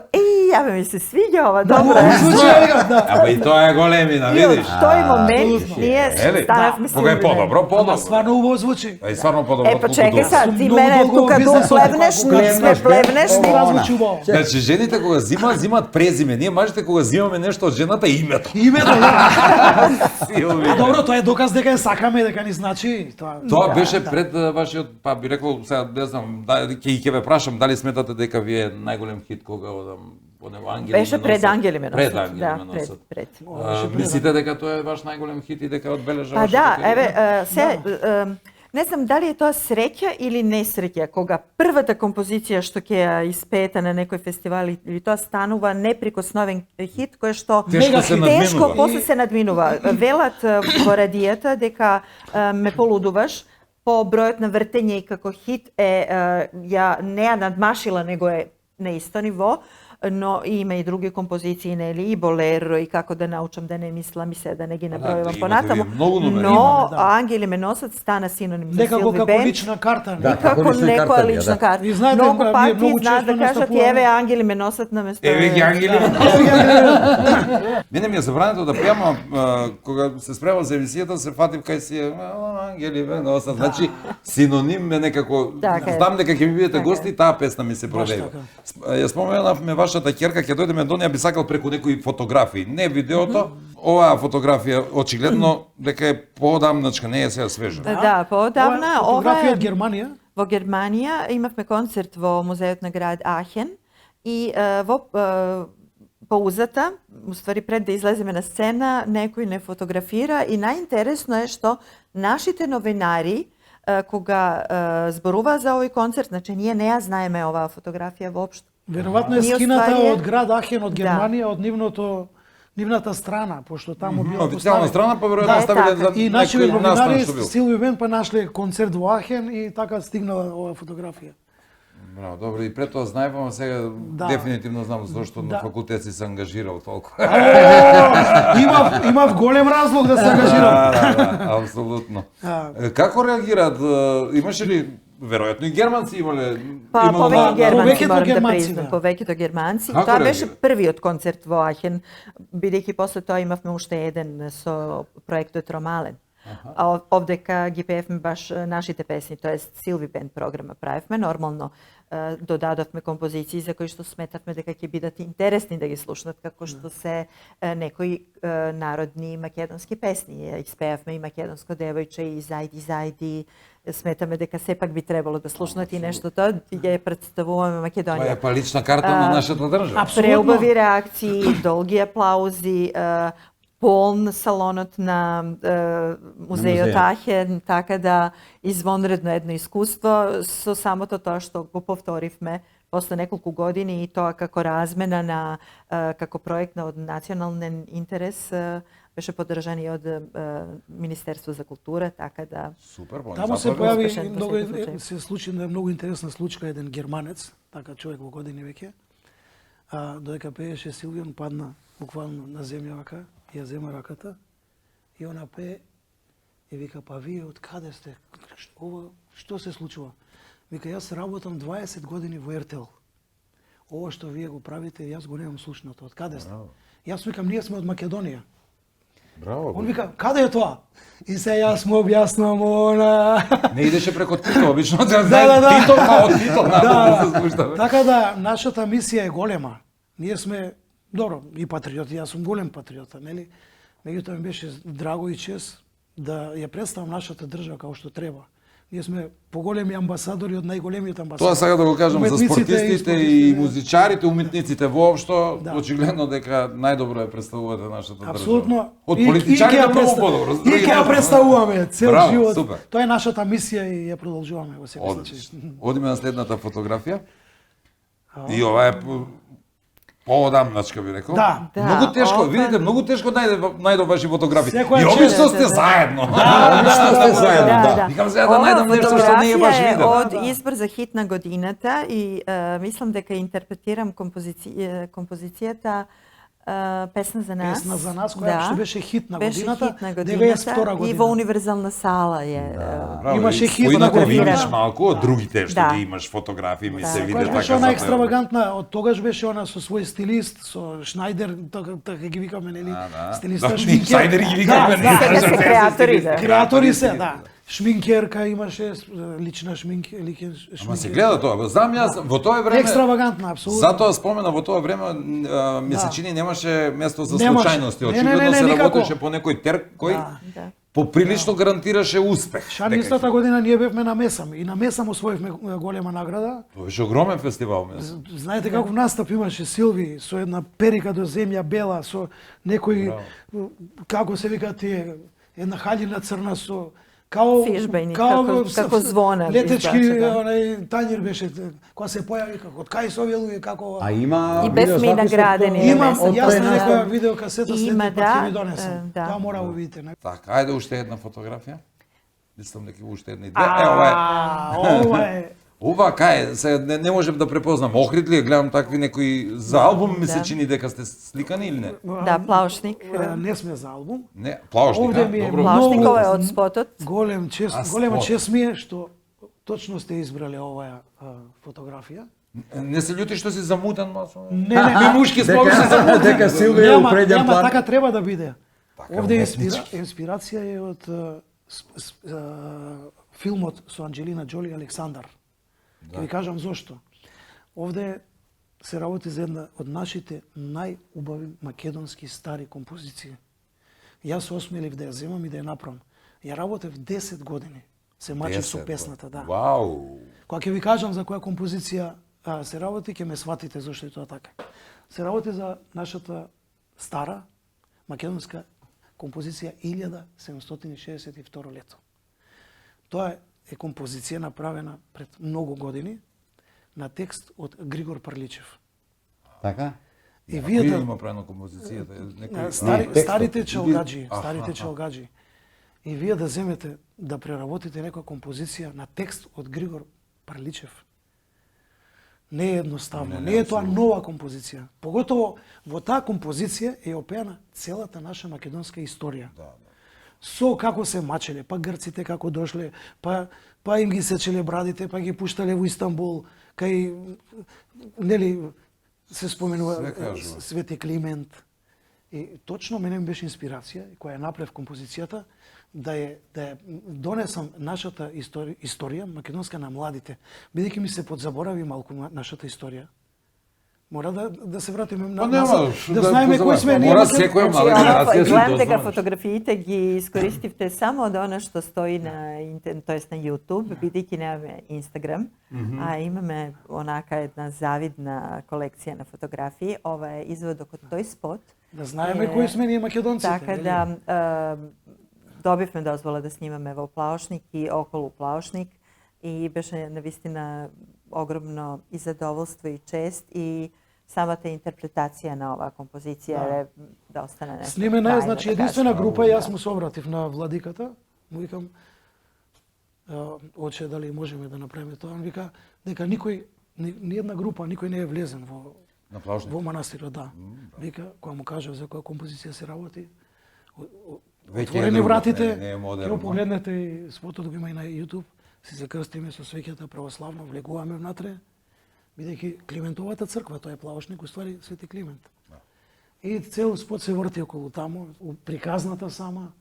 јаве ми се свиѓа ова, добро е. Случај, вика, да. Ама и тоа е големина, И од видиш? тој момент ние Ели? станавме Кога е Силви Бенд. подобро, Ама подобро. стварно убаво звучи. А и стварно подобро. Е, па чекај сега, ти Многу мене долго тука бизнес плевнеш, оди, ние сме плевнеш, Ова ти звучи убаво. Значи, жените кога зимаат презиме, ние мажите кога зимаме нешто од жената името. Името, да. Силви. Добро, тоа е доказ дека ја сакаме, дека ни значи тоа. Тоа беше пред вашиот, па би рекол, сега не знам, ќе ве прашам дали сметате дека ви е најголем хит кога одам по него Ангели Беше ме пред носат. Ангели ме Пред носат. Ангели Да, ме носат. пред. Мислите дека тоа е ваш најголем хит и дека одбележа Па вашата да, кариера? еве, не знам дали е тоа среќа или несреќа, кога првата композиција што ќе ја испеете на некој фестивал или тоа станува неприкосновен хит кој што Тешко се тешко надминува. после се надминува. Велат во радијата дека ме полудуваш по бројот на вртење и како хит ја не ја надмашила, него е на исто ниво, но има и други композиции, нели, и болеро, и како да научам да не мислам и се да не ги набројувам имате понатаму. вие многу номери. Но Имаме, да. Ангели ме носат стана синоним за Некако Силви како Бенд. лична карта. Да. не? И како како лична некоја карта ми е, лична да. карта. И знаете, Многу ние пати многу знаат често да кажат и настапуваме. еве ангели ме носат на место. Еве ги ангели. Да. Мене ми е забрането да пеам, кога се спремав за емисијата, се фатив кај си ангели ме носат. Значи, синоним е некако, Така е. знам дека ќе ми бидете Така гости, таа песна ми се Баш провева. така. Ја споменавме вашата ќерка, ќе дојдеме до неа, би сакал преку некои фотографии, не видеото. Оваа фотографија очигледно дека е поодамначка, не е сега свежа. Да, поодавна Ова е ова фотографија е од Германија. во Германија имавме концерт во музеот на град Ахен и во pouzata, u stvari pred da izlazime na scena, neko ne fotografira i najinteresno je što našите novinari koga зборува за овој концерт, значи ние не ја знаеме оваа фотографија воопшто. Веројатно е Ние скината оствари- од град Ахен, од Да. Германија, од нивната страна, пошто таму било Официјална поставено. страна, па веројатно Да, ставиле така. за И нашите некој настан новинари што бил. Силви Бен па нашле концерт во Ахен и така стигнала оваа фотографија. Браво, добро, и пред тоа знаевам, а сега Да. дефинитивно знам зашто на Да. факултет си се ангажирал толку. Имав голем разлог да се ангажирам. Да, апсолутно. Како реагираат? Имаше ли веројатно и германци имале Па имало повеќе германци повеќето морам да германци, признам, да. повеќето германци. Како Тоа беше реагираат? првиот концерт во Ахен, бидејќи после тоа имавме уште еден со проектот Ромален. А овдека ги пеевме баш нашите песни, тоест Силви Бенд програма правевме, нормално додадовме композиции за кои што сметавме дека ќе бидат интересни да ги слушнат, како што се некои народни македонски песни. Ја испеавме и македонско девојче и Зајди, Зајди. Сметаме дека сепак би требало да слушнат и нешто тоа, и ја представуваме Тоа Македонија. е па лична карта на нашата држава. Преубави реакции, долги аплаузи, полн салонот на музејот Ахен, така да извонредно едно искуство со самото тоа што го повторивме после неколку години и тоа како размена на како проект од национален интерес беше поддржан и од Министерство за култура, така да Супер, Таму се западно. појави Успешен многу во секој случај. се случи многу интересна случка, еден германец, така човек во години веќе, додека пееше Силвион падна буквално на земја вака, ја зема раката и она пее и вика, па вие од каде сте? Ова што се случува? Вика, јас работам 20 години во РТЛ. Ова што вие го правите, јас го немам слушнато. Од каде сте? Јас викам, ние сме од Македонија. Браво. Он вика, каде е тоа? И се јас му објаснувам она. Не идеше преку Тито, обично да Да, знае да. Тито, па од Тито Да, надолу се спуштаме. Така да, нашата мисија е голема. Ние сме, добро, и патриоти, јас сум голем патриота, нели? Меѓутоа ми беше драго и чест да ја представам нашата држава како што треба. Ние сме поголеми амбасадори од најголемиот амбасадор. Тоа сега да го кажам за Уметниците спортистите и спортистите. музичарите, уметниците воопшто, Да. очигледно дека најдобро ја представувате нашата држава. Апсолутно. Од И- политичарите и ќе ја многу представ- подобро. И ќе ја представуваме цел Браво, живот. супер. Тоа е нашата мисија и ја продолжуваме во секој Одлично. случај. Одиме на следната фотографија. И ова е поодамначка би рекол. Да. Да, Многу тешко, ова- видите, многу тешко најдов ваши фотографии. Секоја И чест. обично сте Да. заедно. Обично сте заедно, да. Викам сега да најдам нешто што не е баш фотографија видено. од избор за хит на годината и мислам дека интерпретирам композицијата Песна за нас. Песна за нас, која што беше хит на Беше годината, хит на 92 и година. во универзална сала е. Браво, Имаше и хит поинако на ви имаш година. малку од другите што Да. ги имаш фотографии, ми Да. се виде Која така. беше она за тоа. екстравагантна, од тогаш беше она со свој стилист, со Шнајдер, така ги викаме, нели? да. Стилиста, Да, шминкер. инсайдери ги викаме, Да, не, Сега се креатори, да. Креатори се, да. Шминкерка имаше, лична Ама се шминкерка. гледа тоа, знам јас во тоа време. Екстравагантна, апсолутно. Затоа спомена во тоа време ми се чини немаше место за Немаше. случајности. Не, Очигледно не, се никако. работеше по некој терк кој Да. поприлично гарантираше успех. Шан Дека истата година ние бевме на Месам и на Месам освоивме голема награда. Тоа беше огромен фестивал, мислам. Знаете каков настап имаше Силви со една перика до земја бела, со некои, како се вика тие, една халина црна со као Фишбајни, како звона летечки избача, да. онај тањер беше кога се појави како од кај се овие луѓе како А има И бевме и наградени. имам Месам, јас да. на некоја видеокасета Има, следниот пат ќе ви да, донесам. да. Тоа мора да видите. не? Така, ајде уште една фотографија. Мислам дека има уште една идеја. Ова е. Ова е Ова кај, се не можам да препознам. Охрид ли е? Гледам такви некои за албум ми се Да. чини дека сте сликани или не? Да, Плаушник. не сме за албум. Не, плаушник, Овде а? ми е Добро. Плаушник, Многу- ова е од спотот. Голем чест, А, голема спот. чест ми е што точно сте избрале оваа фотографија. Не се љути што си замутен, масо. Не, не, Ми мушки спомни се замутен. дека Силвија е у преден план. така треба да биде. Така, Овде уметнички. инспирација е од филмот со Анџелина Џоли Александар. Ќе ви кажам зошто. Овде се работи за една од нашите најубави македонски стари композиции. Јас се осмелив да ја земам и да ја направам. Ја работев 10 години. Се мачив со 10, песната, да. Вау. Кога ќе ви кажам за која композиција се работи, ќе ме сватите зашто е тоа така. Се работи за нашата стара македонска композиција 1762 лето. Тоа е композиција направена пред многу години на текст од Григор Парличев. Така? И вие Кој да има правено композицијата? Некој... старите текстот. чалгаджи, Аха, старите аха. чалгаджи. И вие да земете да преработите некоја композиција на текст од Григор Парличев. Не е едноставно, не е тоа нова композиција. Поготово во таа композиција е опеана целата наша македонска историја. Со како се мачеле, па грците како дошле, па им ги сечеле брадите, па ги пуштале во Истанбул, кај нели се споменува Све кажува. Свети Климент. И точно мене ми беше инспирација која ја направив композицијата да ја донесам нашата историја македонска на младите, бидејќи ми се подзаборави малку нашата историја. Мора да се вратиме Па назад, нема, да знаеме кои сме ние. Мора секоја млада генерација да Гледам дека дознае. фотографиите ги искористивте само од она што стои на тоест на YouTube, бидејќи немаме Instagram, а имаме онака една завидна колекција на фотографии. Ова е изводок од тој спот. Да знаеме кои сме ние македонците. Така да добивме дозвола да снимаме во Плаошник и околу Плаошник и беше навистина огромно и задоволство и чест и самата интерпретација на оваа композиција е да остане нешто. Снимена е, трајно, значи да единствена кажем. група, јас му се обратив на владиката, му викам, оче дали можеме да направиме тоа, он вика дека никој, ни една група, никој не е влезен На Плаошник? во манастирот, да. Вика, кога му кажав за која композиција се работи, Веќе е отворени друго, вратите, не е ќе модерно. го погледнете и спотот го има и на YouTube, се закрстиме со свеќата православно, влегуваме внатре, бидејќи Климентовата црква, тоа е Плаошник, уствари Свети Климент. И цел спот се врти околу таму, приказната сама,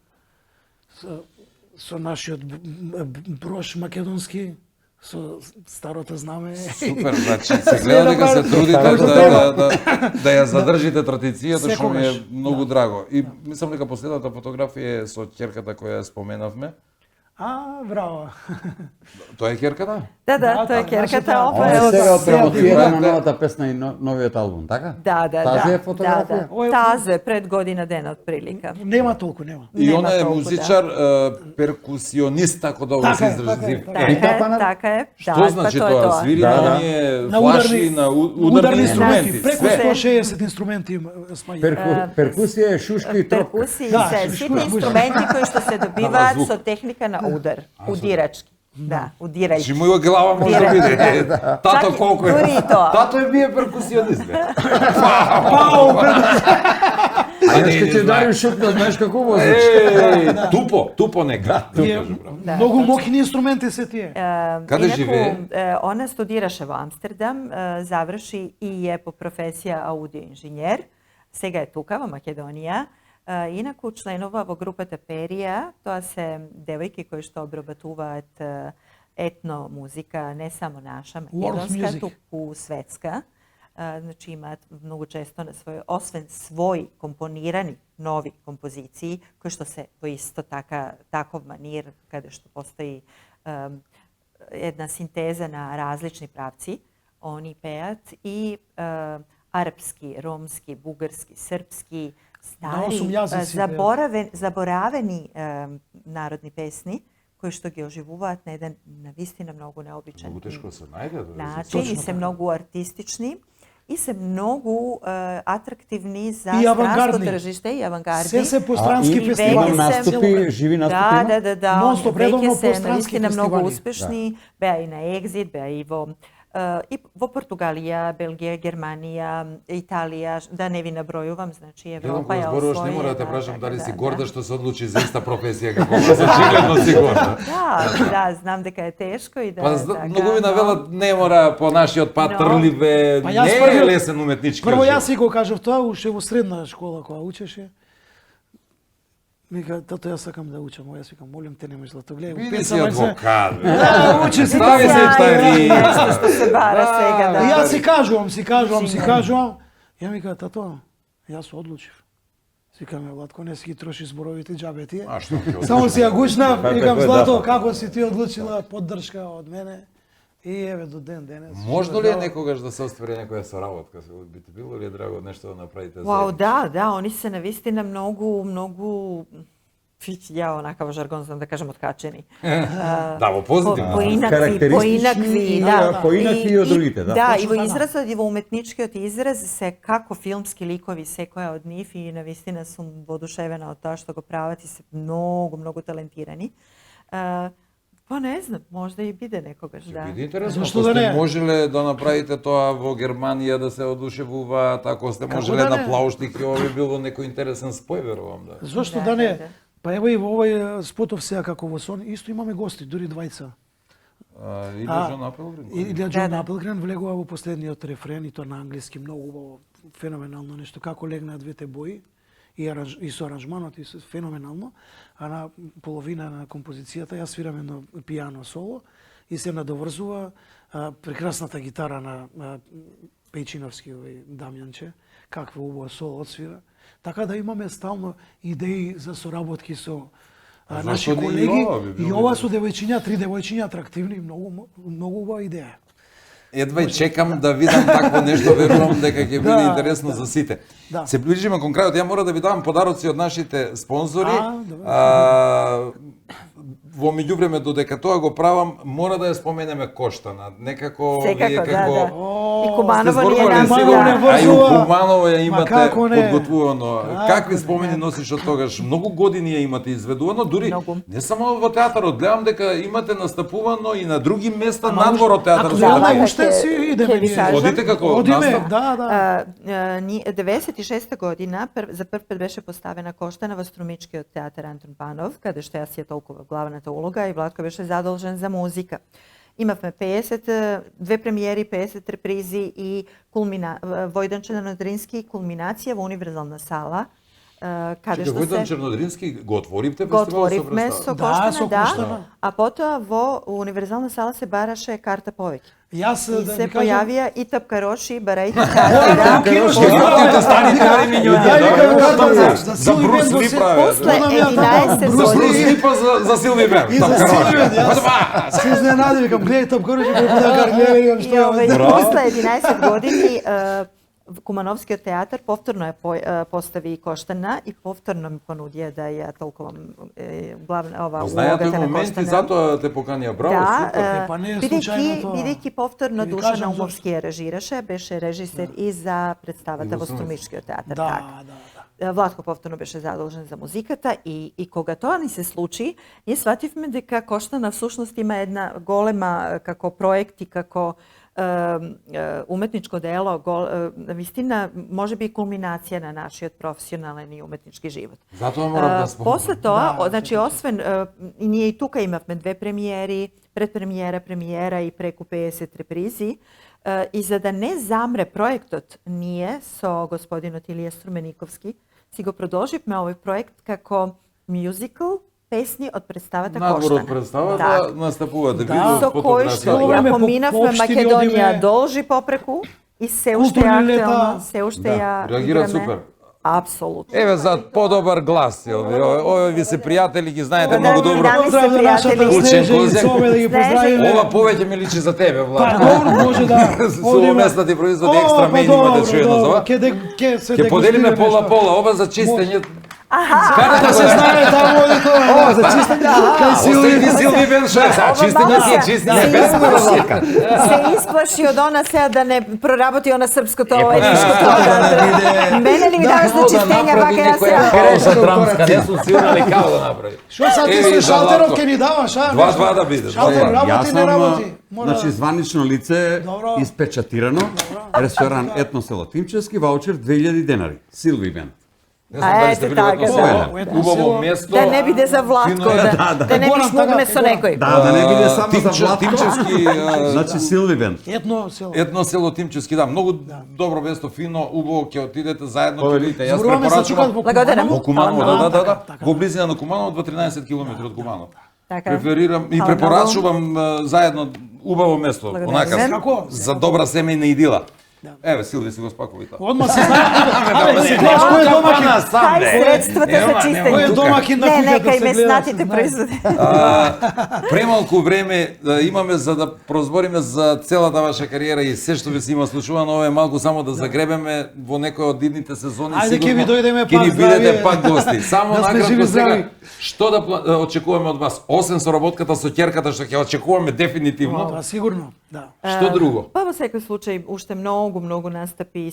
со нашиот брош македонски, со старото знаме. Супер, значи се гледа дека се трудите да ја задржите традицијата, што ми е Секогаш, многу драго. И мислам дека последната фотографија е со ќерката која ја споменавме. Браво. Тоа е ќерката? Да, тоа е така, керката, нашата- ова Ова е е од... сега од промоцијата на правите- новата песна и новиот албум, така? Да, Тази е фотографија? Да. Ова е- Тазе пред година дена отприлика. Нема толку, нема. И Нема она е толку, музичар, перкусионист, така да го се Така е, изразим. така е, И тапанар? Така е. Што па значи тоа е тоа? Свири Да, на да. оние На флаши, на ударни инструменти, преку све. 160 инструменти има спаѓа. Перкусија е шушка и тропка. Перкусии Да, се шишко сите е инструменти кои што се добиваат звук. со техника на удар, удирачки. Да, удирајќи. Значи моја глава може да Директно. биде. Тато Чак и- колку е? дури и тоа. Тато е бие перкусионист, бе. А јас ќе ти дарим шутка, знаеш како возиш? Еј, тупо нека. Да, Многу точно. мокни инструменти се тие. Каде живее? Она студираше во Амстердам, заврши и е по професија аудио инженер. Сега е тука во Македонија. Инаку членува во групата Перија, тоа се девојки кои што обработуваат етно музика, не само наша македонска, music. туку светска. Значи имаат многу често на свој, освен своји компонирани нови композиции, кои што се во исто таков манир, каде што постои една синтеза на различни правци, они пеат и арапски, ромски, бугарски, српски, стари, 8 јазици заборавени народни песни, кои што ги оживуваат на еден навистина многу необичен Многу тешко да се најде. начин и се многу артистични и се многу атрактивни за И странско авангардни. тржиште и авангардни. Се пострански И фестивали. има веќе се- наступи, живи наступи има? Да. Нон-стоп, редовно Веќе се пострански навистина многу фестивали. успешни. Беа и на Екзит, беа и во Португалија, Белгија, Германија, Италија, да не ви набројувам, значи Едно Европа кога ја зборуваш, не освои. мора да те да, прашам така, дали си да, горда да. што се одлучи за иста професија како вас, очигледно си горда. Да, знам дека е тешко и да Па е така, многу ви но- навелат не мора по нашиот пат Но- трливе, Па јас не е првиот- лесен уметнички. Прво живот. јас си го кажав тоа уште во средна школа кога учеше. Вика, тато јас сакам да учам, јас викам, молим те немој златоглеј. Биди си адвокат, бе. Да, учи си. Стави се Сјајно, штари. нешто што се бара сега, да. И јас си кажувам. Ја ми кажа, тато, јас одлучив. Си викаме, Владко, не си ги троши зборовите џабе тие. А што ќе Само си ја гучнав, Како викам, е, Злато, да. како си ти одлучила, поддршка од мене. И еве до ден денес. Можно ли е некогаш да се оствари некоја соработка? Би ти било ли драго нешто да направите Вау, заедно? da, oni se navistina mnogo, ja onakav žargon znam da kažem otkačeni. Да, во позитивно. Карактеристични, поинакви и од другите, да. Да, и Точно во така. изразот и во уметничкиот израз се како филмски ликови секоја од нив и навистина сум воодушевена од тоа што го прават и се многу талентирани. Па не знам, можда и биде некогаш, да. Биде интересно, Зашто ако да сте не? можеле да направите тоа во Германија да се одушевуваат, ако сте можеле да на не? плауштик, ова би било некој интересен спој, верувам да. Зошто Да, да не? да. Па ево и во овој спотов сега како во сон, исто имаме гости, дури двајца. Илја Джон Апелгрин? Илја Да, Джон да. Апелгрен влегува во последниот рефрен и тоа на англиски, многу убаво, феноменално нешто, како легнаат двете бои и со аранжманот и феноменално, а на половина на композицијата јас свирам едно пијано соло и се надоврзува прекрасната гитара на Пејчиновски, овој Дамјанче, какво убаво соло отсвира. Така да имаме стално идеи за соработки со наши зашто не и колеги ова би било и ова добро? со девојчиња, 3 девојчиња атрактивни, многу убава идеја. Едва и чекам да видам такво нешто, верувам дека ќе биде Да, интересно за сите. Да. Се ближиме кон крајот, ја мора да ви давам подароци од нашите спонзори. Добре. Во меѓувреме додека тоа го правам, мора да ја споменеме Коштана. Некако Секако, вие како да. И сте Куманово ни е зборувале нас, сигурно, не да. а и у врзува. Куманово ја Ма имате како не? подготвувано. Како Какви не? спомени носиш од тогаш? Многу години ја имате изведувано, дури Многу. не само во театарот, гледам дека имате настапувано и на други места Ама надвор од ако театарот. гледаме, Забава уште ќе- си идеме ќе ви ние. кажам. Одите како Одиме, настап? да. 96. година за прв пат беше поставена Коштана во Струмичкиот театар Антон Панов, каде што јас ја толкова главната улога и Владко беше задолжен за музика. Имавме 50, две премиери, 50 репризи и Војдан Чернодрински кулминација во универзална сала, каде Чека, што Војдан се Чернодрински го отворивте го фестивалот со отворивме представа? со Да, Коштана, со да, Коштана. а потоа во универзална сала се бараше карта повеќе. Јас И да се ви кажам, појавија и тапкароши, барајки карти, да. Киношки Вратите старите стари мињони, Да, да, викам, да, карта да, за за Силви Брус Бен Ли се- праве. После Одам ја таму, 11 Брус За Ли. Брус Ли па за Силви Бен. И за Силвијан, јас се изненади, викам, гледај Тапкароши како да гарлеви, викам, И што е овој, ова? после 11 години Кумановскиот театар повторно ја постави Коштана и повторно ми понудија да ја толкувам главна ова Знаете улогата на моменти, Коштана. затоа те поканија, браво, Да, супер. па не е случајно тоа. бидејќи повторно Ќе ви Душа кажам Наумовски ја режираше, беше режисер и за представата во Струмичкиот театар. така. Да. Владко повторно беше задолжен за музиката и кога тоа ни се случи, ние свативме дека Коштана всушност има една голема како проект и како уметничко дело, вистина можеби и кулминација на нашиот професионален и уметнички живот. Затоа морам да спомнам. После тоа, Да, значи освен и ние и тука имавме две премиери, предпремиера, премиера и преку 50 репризи. И за да не замре проектот, ние со господинот Илија Струмениковски си го продолживме овој проект како мюзикл, песни од представата Надвор Коштана. од представата Да. настапувате, Да. видео, Со кој фотографија. што ја Одиме по поминавме општини, Македонија одиме. должи попреку и се уште е Културни лета. актуелно, се уште Да, ја реагира играме. супер. Апсолутно. Еве за подобар глас, Силви. Овие ви се пријатели, ги знаете Да, многу да, добро. да. Ми се Поздрав на нашата пријатели. Снежа и Козек. Соме да ги Снежа и- поздравиме. Ова повеќе ми личи за тебе, Па Влад. добро, може да. Со местните производи екстра мени имате чуено за ова. Ке се Ќе поделиме дегустираме што. пола-пола, ова за чистење. Каде да се знае таму оди тоа. Ова за чистење. Кај Остави Силви. ти Силви Бен ше, а чистење ти е чистење, се без разлика. се исплаши од она сега да не проработи она српското ова и нишкото. Мене ли ми даваш на чистење, вака јас ја... Пауза драмска, не сум сигурен ли како да направи. Што сад ти Еви, со за шалтерот Владко. ќе ни даваш, а? 2-2 да биде. Шалтер Добро. работи, не работи. Значи, званично лице, Добро. испечатирано, ресторан Етно село Тимчевски, ваучер 2000 денари. Силви Бенд. Не знам дали сте ете били во така, едно да. село. Убаво место. Да не биде за Владко, Фино е. да не би Горам, шмугне така, со горам. некој. Да не биде само за Владко. Тимчевски, Значи, Силви Бенд. Етно село. едно село Тимчевски, да, многу добро место, фино, убаво, ќе отидете заедно, ќе видите. Јас Зборуваме се тука препорачувам во Благодарам. во Куманово, да, така. во близина на Куманово, до 13 км од Куманово. Така. Преферирам и Хвала препорачувам заедно убаво место, Благодарам. онака Како? за добра семејна идила. Еве, Силви си го спакува и тоа. Одма се знае, абе, се гледаш кој е домакин. Кај средствата за чистење? Кој е домакин на Не, куќата кај се гледа. меснатите производи. Премалку време имаме за да прозбориме за целата ваша кариера и се што ви се има случувано, ова е малку само да загребеме во некој од идните сезони. Ајде, ќе ви дојдеме ќе ни пак бидете здравје. пак гости. Само Да сте живи, накратко сега, здрави. што да очекуваме од вас? Освен соработката со ќерката што ќе очекуваме дефинитивно. Тоа сигурно, да. Што друго? Па во секој случај уште многу настапи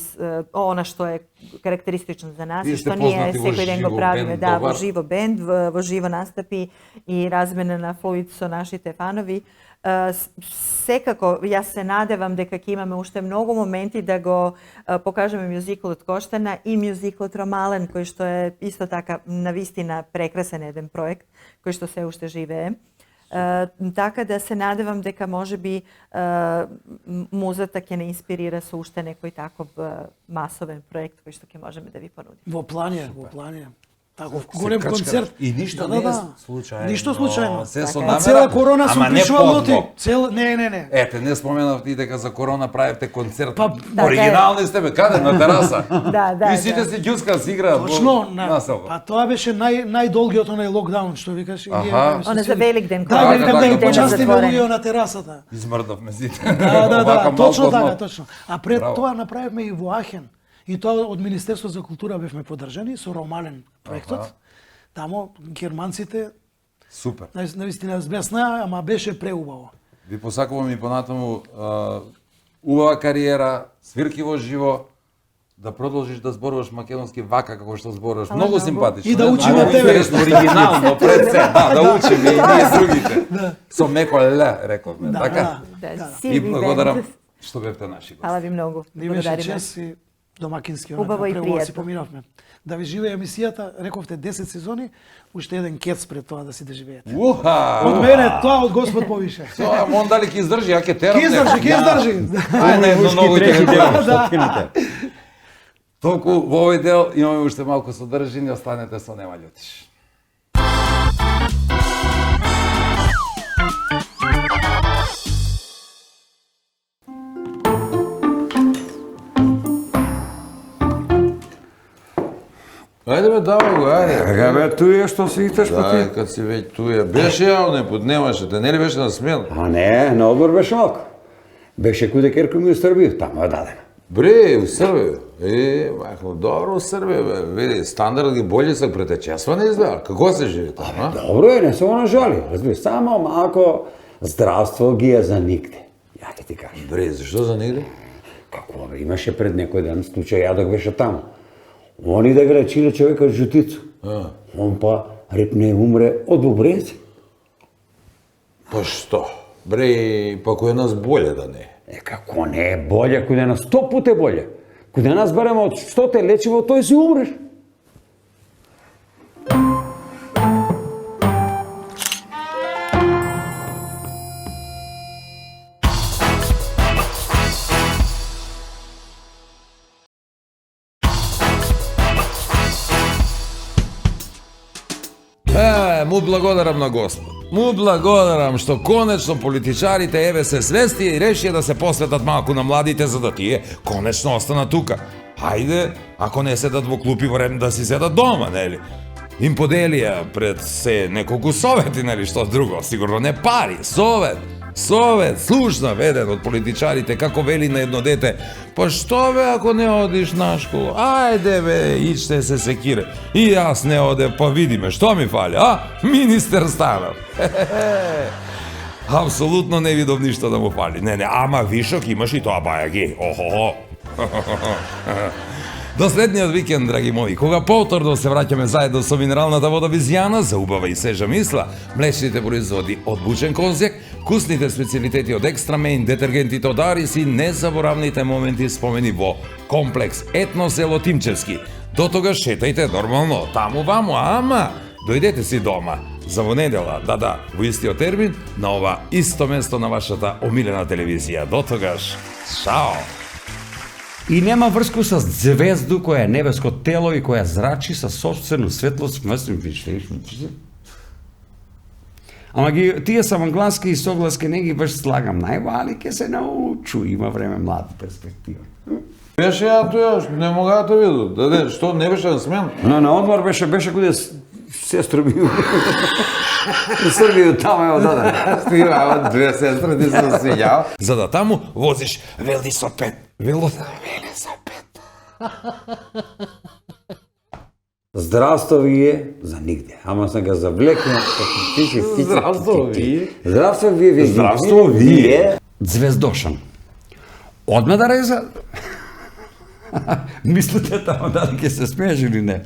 она што е карактеристично за нас Вие и сте што ние познати во секој ден живо го правиме, бенд, да, во добар. живо бенд, во живо настапи и размена на флуид со нашите фанови. Секако, јас се надевам дека ќе имаме уште многу моменти да го покажеме мюзиклот Коштана и мюзиклот Ромален, кој што е исто така навистина прекрасен еден проект, кој што се уште живее. Така да се надевам дека можеби музата ќе не инспирира со уште некој таков масовен проект кој што ќе можеме да ви понудиме. Во план е. Таков голем концерт. И ништо Да, не е да. случајно. Ништо случајно. Се со А намера. цела корона сум ама не пишувал ноти. подлог. Не. Ете, не споменавте и дека за корона правите концерт. Па, оригинални сте бе, каде на тераса? Да. И сите си ѓуска си играат во Точно, населба. па тоа беше најдолгиот онај локдаун, што викаш. и ние Аха. правиме со Она за сили. Великден, Да, Така, Великден така, да така. почастиме Затворени. луѓе на терасата. Измрдавме сите. Да, Овака точно малку така, одмор. точно. А пред Браво. тоа направивме и во Ахен. И тоа од Министерство за култура бевме подржани со Ромален проектот. Тамо германците Супер. навистина збесна, ама беше преубаво. Ви посакувам и понатаму убава кариера, свирки во живо, да продолжиш да зборуваш македонски вака како што зборуваш. Многу симпатично. И да не? учиме Многу тебе. интересно, оригинално пред се. Да учиме и ние другите. Со меко л, рековме, така? Да, И Силви благодарам бенд. што бевте наши гости. Фала ви многу. Да имаше Благодариме. чест и домакински Убаво и преубаво си пријатно. поминавме. Да ви живее емисијата, рековте 10 сезони, уште еден кец пред тоа да си да живеете. Уха! Од мене тоа од Господ повише. Тоа мон дали ќе издржи, ја ќе терам. Ке издржи, ке издржи. Ајде, но многу ќе ви дел, благодарам. што кинете. Толку во овој дел имаме уште малку содржини, останете со Нема љутиш. Ајде бе, давај го, ајде. Ега бе, туе што си иташ па Ајде, ти. кад си веќе туја. Беше ја оне пут, немаше, те не ли беше на смел? А не, на одбор беше малку. Беше куде керко ми у Србија, тамо е дадено. Бре, у Србија. Бахно, добро у Србија, бе. Види, стандард ги болje се претечесване изгледа. Како се живи таму, а? Добро е, не се го нажали. Разбира, само малко здравство ги е за нигде. Ја ќе ти кажам. Бре, зашто за нигде? Како бе, имаше пред некој ден случај, јадок беше таму. Они да го лечиле човекот жутицу. Он па репне умре од бубрец. Па што? Бре, па кој нас болje да не? Како не е болje, куде нас 100 пути е болje. Куде нас баремо од што те лечиво, тој си умреш. Му благодарам на Господ. Му благодарам што конечно политичарите еве се свести и решија да се посветат малку на младите за да тие конечно останат тука. Хајде, ако не седат во клупи во ред да си седат дома, нели? Им поделија пред се неколку совети, нели, што друго, сигурно не пари, совет, слушнав еден од политичарите како вели на едно дете, па што бе ако не одиш на школу, ајде бе, ичте се секире, и јас не оде, па видиме, што ми фали, а? Министер станав. Апсолутно не видов ништо да му фали, не, ама вишок имаш и тоа бајаги, охо. До следниот викенд, драги мои, кога повторно се враќаме заедно со минералната вода Визијана за убава и свежа мисла, млечните производи од бучен конзјак, вкусните специјалитети од Екстра Мейн, детергентите од Арис и незаборавните моменти спомени во комплекс Етно село Тимчевски. До тогаш шетајте нормално, таму-ваму, ама дојдете си дома. За во недела, да, во истиот термин, на ова исто место на вашата омилена телевизија. До тогаш, чао! И нема врску со звезду која е небеско тело и која зрачи со собствено светлост, Ама тие самогласки и согласки не ги баш слагам најво, али ќе се научу, има време млада перспектива. Беше ја тоја, не мога да те виду. Даде, што не беше на смен? На одмор беше куде сестро ми у Србија тamo ево даде. Стива, две сестри, ти се свиѓава. За да таму возиш велосипед. Велосипед. Здравство вие за нигде. Ама сам ga завлекнал. Здравство вие. Здравство вие. Здравство вие. Звездошан. Одма да реза? Мислите тамо дали ќе се смееш или не?